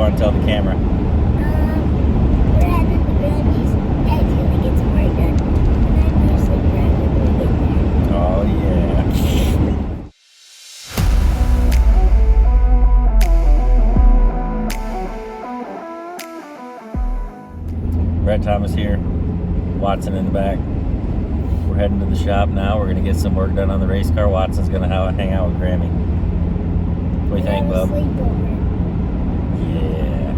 want to tell the camera? We're heading to Randy's. Dad's gonna get some work done. And then we're sleeping right when we get there. Oh, yeah. Brett Thomas here. Watson in the back. We're heading to the shop now. We're going to get some work done on the race car. Watson's going to hang out with Grammy. What do you think, bub? Yeah.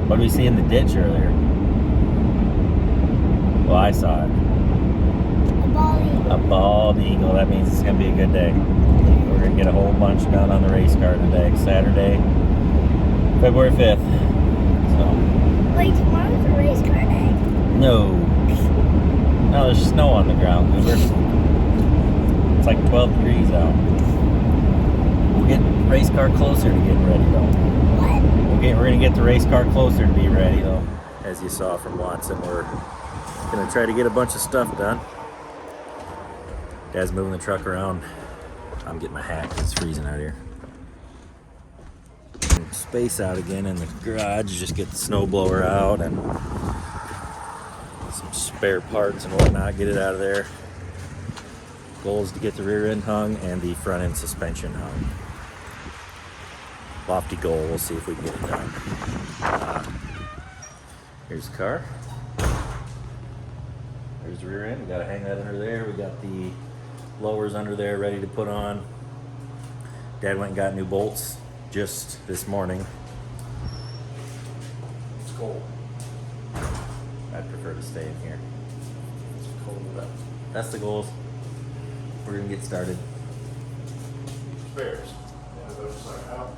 What did we see in the ditch earlier? Well, I saw it. A bald eagle. A bald eagle. That means it's going to be a good day. We're going to get a whole bunch done on the race car today. Saturday, February 5th. So. Wait, tomorrow's a race car day. No. No, there's snow on the ground, Goober. It's like 12 degrees out. We'll get the race car closer to getting ready, though. What? We're going to get the race car closer to be ready, though. As you saw from Watson, we're going to try to get a bunch of stuff done. Dad's moving the truck around. I'm getting my hat because it's freezing out here. Space out again in the garage. Just get the snow blower out and some spare parts and whatnot. Get it out of there. Goal is to get the rear end hung and the front end suspension hung. Lofty goal. We'll see if we can get it done. Here's the car. There's the rear end. We got to hang that under there. We got the lowers under there ready to put on. Dad went and got new bolts just this morning. It's cold. I'd prefer to stay in here. It's cold, but that's the goals. We're gonna get started. Spares. Yeah, those just like out.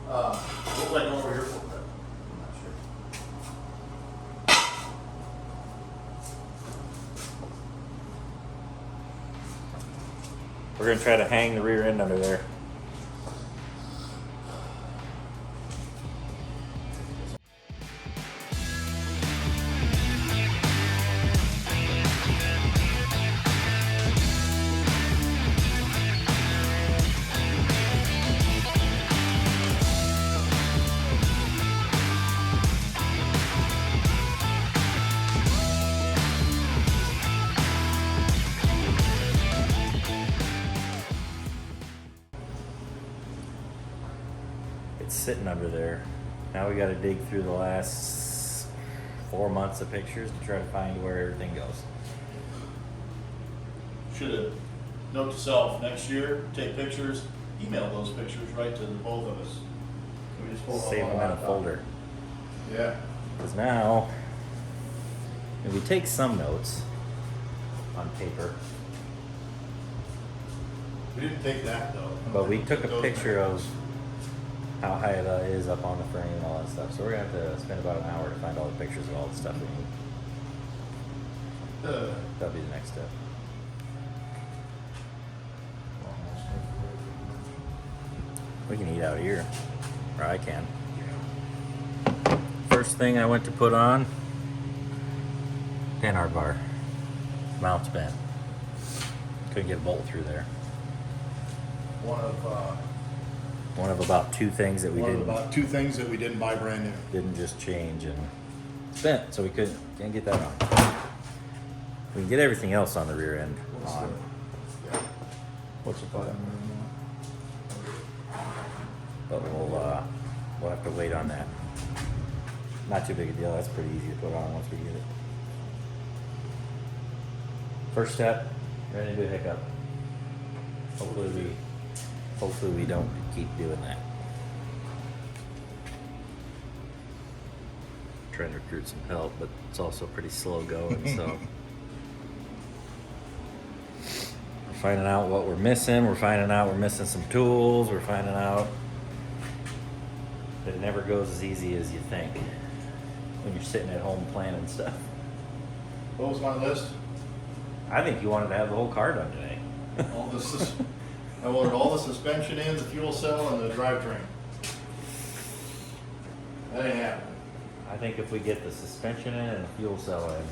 What was I going over here for? I'm not sure. We're gonna try to hang the rear end under there. It's sitting under there. Now we got to dig through the last 4 months of pictures to try to find where everything goes. Should have, note to self, next year, take pictures, email those pictures right to the both of us. We just pull them Save up them on in a laptop. folder. Yeah. Because now, if we take some notes on paper, We didn't take that though. but we took a Those picture pictures. of how high it is up on the frame and all that stuff. So we're gonna have to spend about an hour to find all the pictures of all the stuff we need. That'll be the next step. We can eat out here, or I can. First thing I went to put on, panhard bar. Mount's bent. Couldn't get a bolt through there. One of about two things that we About two things that we didn't buy brand new. didn't just change, and it's bent, so we can't get that on. We can get everything else on the rear end on. Yeah. What's the button? But we'll have to wait on that. Not too big a deal. That's pretty easy to put on once we get it. First step, ready to do a hiccup. Hopefully we don't keep doing that. Trying to recruit some help, but it's also pretty slow going, so. We're finding out what we're missing. We're finding out we're missing some tools. We're finding out that it never goes as easy as you think when you're sitting at home planning stuff. What was my list? I think you wanted to have the whole car done today. All this I wanted all the suspension in, the fuel cell, and the drivetrain. That ain't happening. I think if we get the suspension in and the fuel cell in,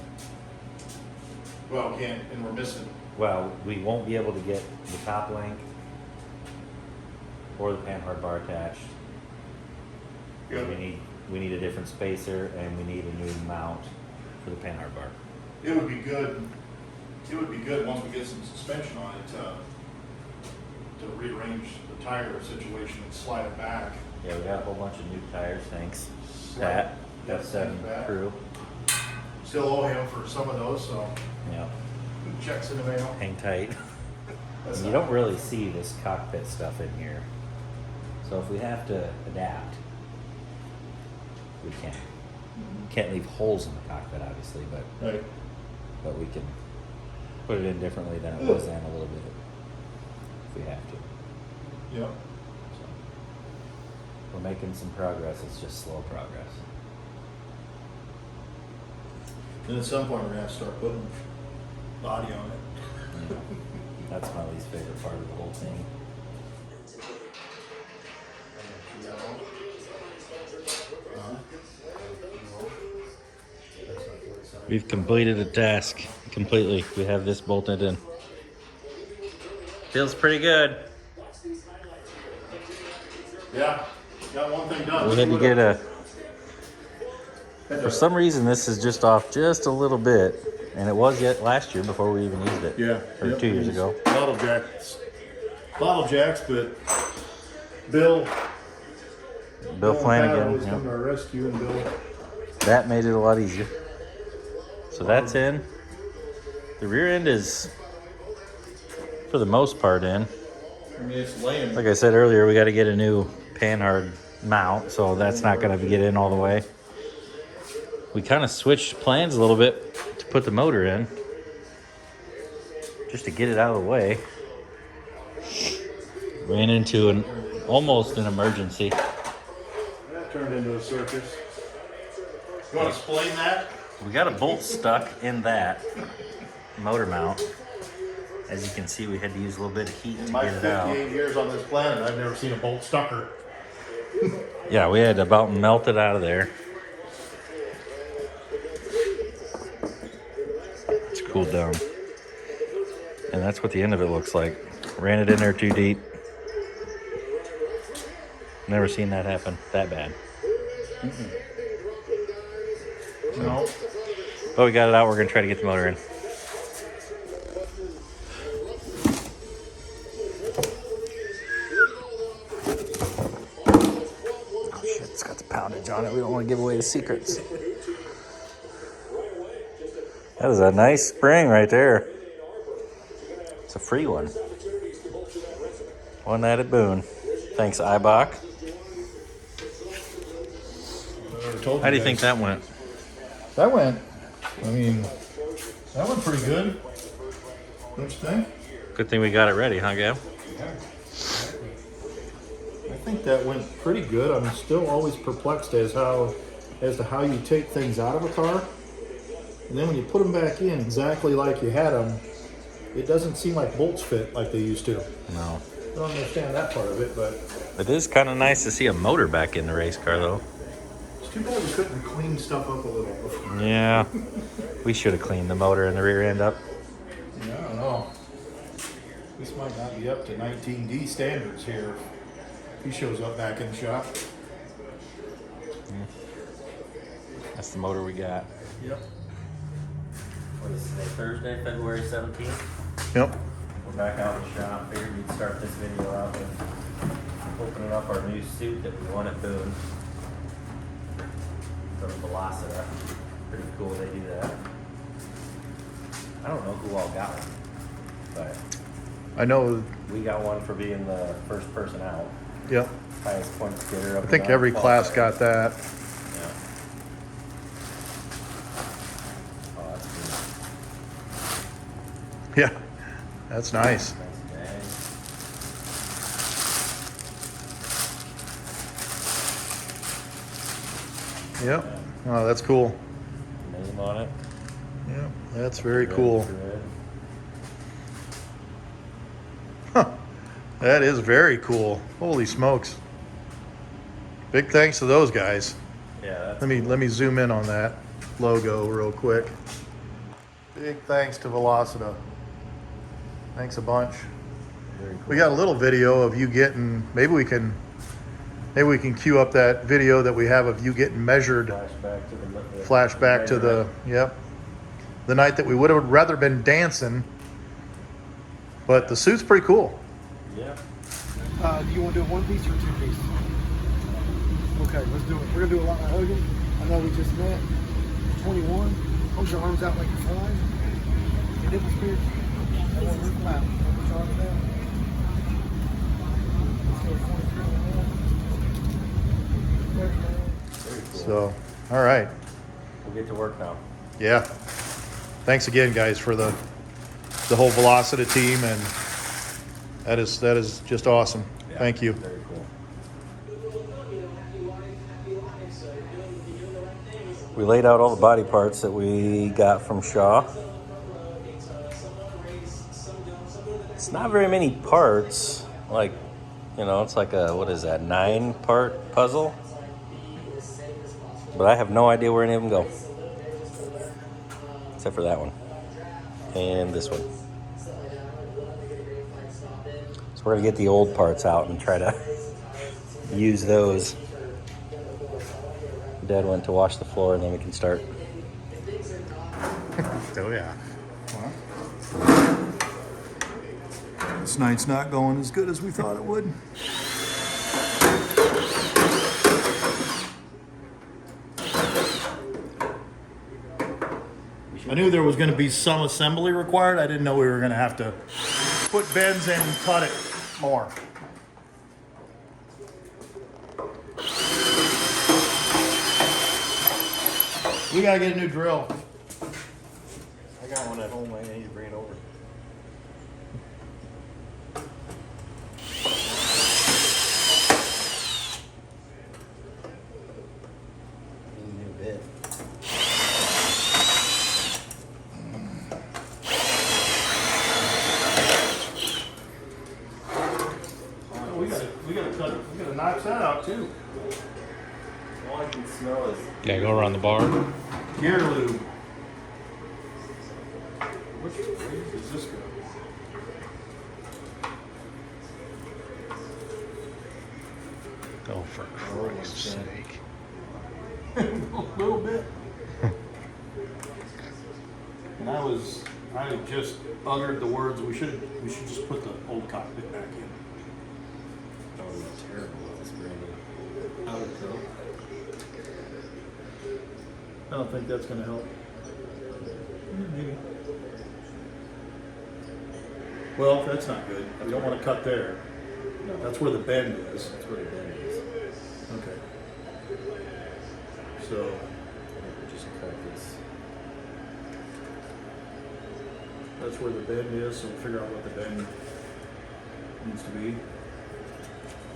Well, we can't, and we're missing. well, we won't be able to get the top link or the panhard bar attached. Yeah. We need a different spacer, and we need a new mount for the panhard bar. It would be good. It would be good once we get some suspension on it to rearrange the tire situation and slide it back. Yeah, we got a whole bunch of new tires, thanks. Slide- That's slide it back. crew. Still owe him for some of those, so Yeah, checks in the mail. hang tight. That's You not- don't really see this cockpit stuff in here. So if we have to adapt, we can. Can't leave holes in the cockpit, obviously, Right. but we can put it in differently than it was in a little bit if we have to. Yep. So we're making some progress. It's just slow progress. And at some point, we're gonna have to start putting body on it. Yeah. That's my least favorite part of the whole thing. We've completed a task completely. We have this bolted in. Feels pretty good. Yeah, got one thing done. We had to get for some reason this is just off just a little bit. And it was yet last year before we even used it. Yeah. Or 2 years ago. Bottle jacks, but Bill Flanagan. always Yep. come to our rescue, and Bill. That made it a lot easier. So that's in. The rear end is, for the most part, in. I mean, it's laying. Like I said earlier, we got to get a new panhard mount, so that's not going to get in all the way. We kind of switched plans a little bit to put the motor in, just to get it out of the way. Ran into almost an emergency. That turned into a circus. You want to explain that? We got a bolt stuck in that motor mount. As you can see, we had to use a little bit of heat In to my get it out. 58 years on this planet, I've never seen a bolt stucker. Yeah, we had to about melt it out of there. It's cooled down. And that's what the end of it looks like. Ran it in there too deep. Never seen that happen that bad. No. But we got it out. We're going to try to get the motor in. Oh shit, it's got the poundage on it. We don't want to give away the secrets. That is a nice spring right there. It's a free one. One night at Boone. Thanks, Ibach. How do you think that went? That went, I mean, that went pretty good. Don't you think? Good thing we got it ready, huh, Gab? I think that went pretty good. I'm still always perplexed as to how you take things out of a car, and then when you put them back in exactly like you had them, it doesn't seem like bolts fit like they used to. No. I don't understand that part of it, but It is kind of nice to see a motor back in the race car, though. it's too bad we couldn't clean stuff up a little. Yeah. We should have cleaned the motor and the rear end up. Yeah, I don't know. This might not be up to 19D standards here. If he shows up back in the shop. That's the motor we got. Yep. What is today? Thursday, February 17th? Yep. We're back out in the shop. Figured we'd start this video out with opening up our new suit that we won at Boone. From Velocita. Pretty cool they do that. I don't know who all got one, but I know. we got one for being the first person out. Yep. Highest points getter. I think every class got that. Yeah. Oh, that's good. Yeah. That's nice. Nice bag. Yep. Oh, that's cool. Name on it. Yeah, that's very Red cool. thread. Huh. That is very cool. Holy smokes. Big thanks to those guys. Yeah, that's Let me zoom in on that logo real quick. Big thanks to Velocita. Thanks a bunch. very cool. We got a little video of you getting, maybe we can Maybe we can cue up that video that we have of you getting measured. Flashback to the yep, the night that we would have rather been dancing. But the suit's pretty cool. Yeah. Do you want to do a one piece or two piece? Okay, let's do it. We're gonna do a lot of hugging. I know we just met. 21. Hold your arms out like you're flying. Your nipples here. I want to lift them out. Put your arms down. Let's go 23. So, all right. We'll get to work now. Yeah. Thanks again, guys, for the whole Velocity team, and that is just awesome. Yeah, Thank you. Very cool. We laid out all the body parts that we got from Shaw. It's not very many parts. Like, you know, it's like a, what is that, 9-part puzzle? But I have no idea where any of them go. Except for that one. And this one. So we're gonna get the old parts out and try to use those. Dad went to wash the floor and then we can start. Oh yeah. Well, this night's not going as good as we thought it would. I knew there was going to be some assembly required. I didn't know we were going to have to put bends in and cut it more. We got to get a new drill. I got one at home. I need to bring it over. New bit. We gotta knock that out too. All I can smell is Okay, go around the bar. Gear lube. Which way does this go? Oh, for Christ's sake. A little bit. And I had just uttered the words, we should just put the old cockpit back in. that would be terrible with this brand new outer coat. I don't think that's gonna help. Maybe. Well, that's not good. We don't want to cut there. No, That's where the bend is. that's where the bend is. Okay. So, I think we just cut this. that's where the bend is, so we'll figure out what the bend needs to be.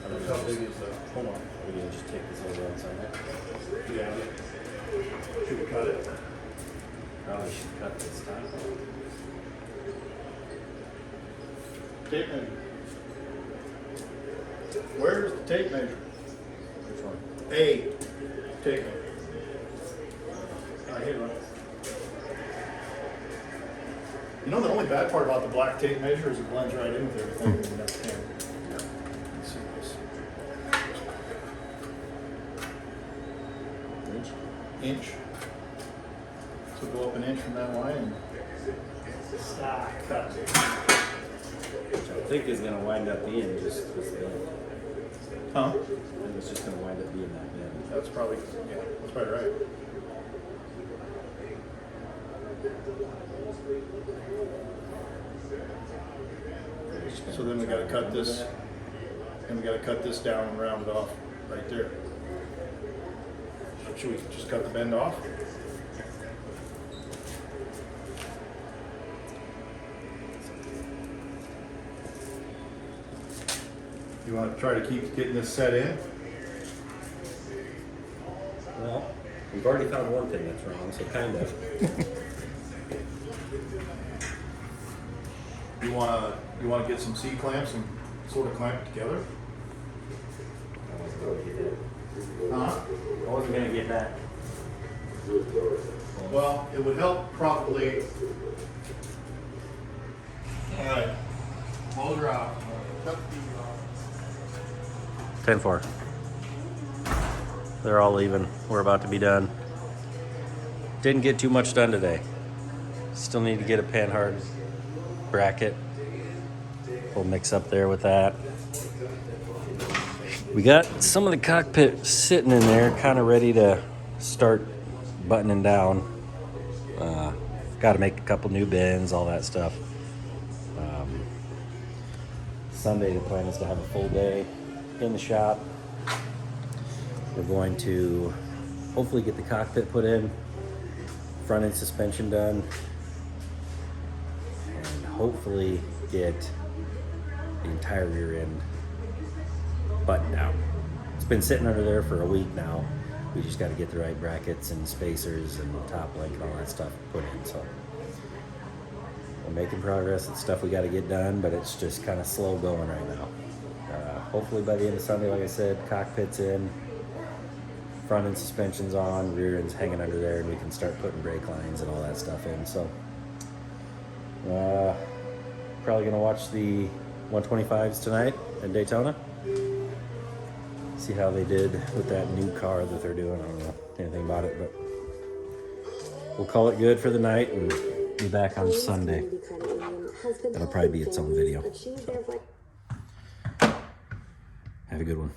I don't How know. big is the, hold on. Are we gonna just take this over on Sunday? Yeah. Should we cut it? Probably should cut this time. Tape measure. Where's the tape measure? Which one? A. Tape measure. Here, run. You know the only bad part about the black tape measure is it blends right in with everything. When you got the camera. Let's see this. Inch. So go up an inch from that line and stop cut. Which I think is gonna wind up being just this bend. Huh? I think it's just gonna wind up being that bend. That's probably, yeah, that's probably right. So then we gotta cut this, and we gotta cut this down and round it off right there. Should we just cut the bend off? You wanna try to keep getting this set in? Well, we've already found one thing that's wrong, so kind of. You wanna get some C-clamps and sort of clamp it together? Huh? I wasn't gonna get that. Well, it would help probably. All right, motor out. 10-4. They're all leaving. We're about to be done. Didn't get too much done today. Still need to get a panhard bracket. We'll mix up there with that. We got some of the cockpit sitting in there, kind of ready to start buttoning down. Got to make a couple new bins, all that stuff. Sunday, the plan is to have a full day in the shop. We're going to hopefully get the cockpit put in, front end suspension done, and hopefully get the entire rear end buttoned down. It's been sitting under there for a week now. We just got to get the right brackets and spacers and top link and all that stuff put in. So we're making progress. It's stuff we got to get done, but it's just kind of slow going right now. Hopefully by the end of Sunday, like I said, cockpit's in, front end suspension's on, rear end's hanging under there, and we can start putting brake lines and all that stuff in. So probably gonna watch the 125s tonight in Daytona. See how they did with that new car that they're doing. I don't know anything about it, but we'll call it good for the night and be back on Sunday. That'll probably be its own video. So. Have a good one.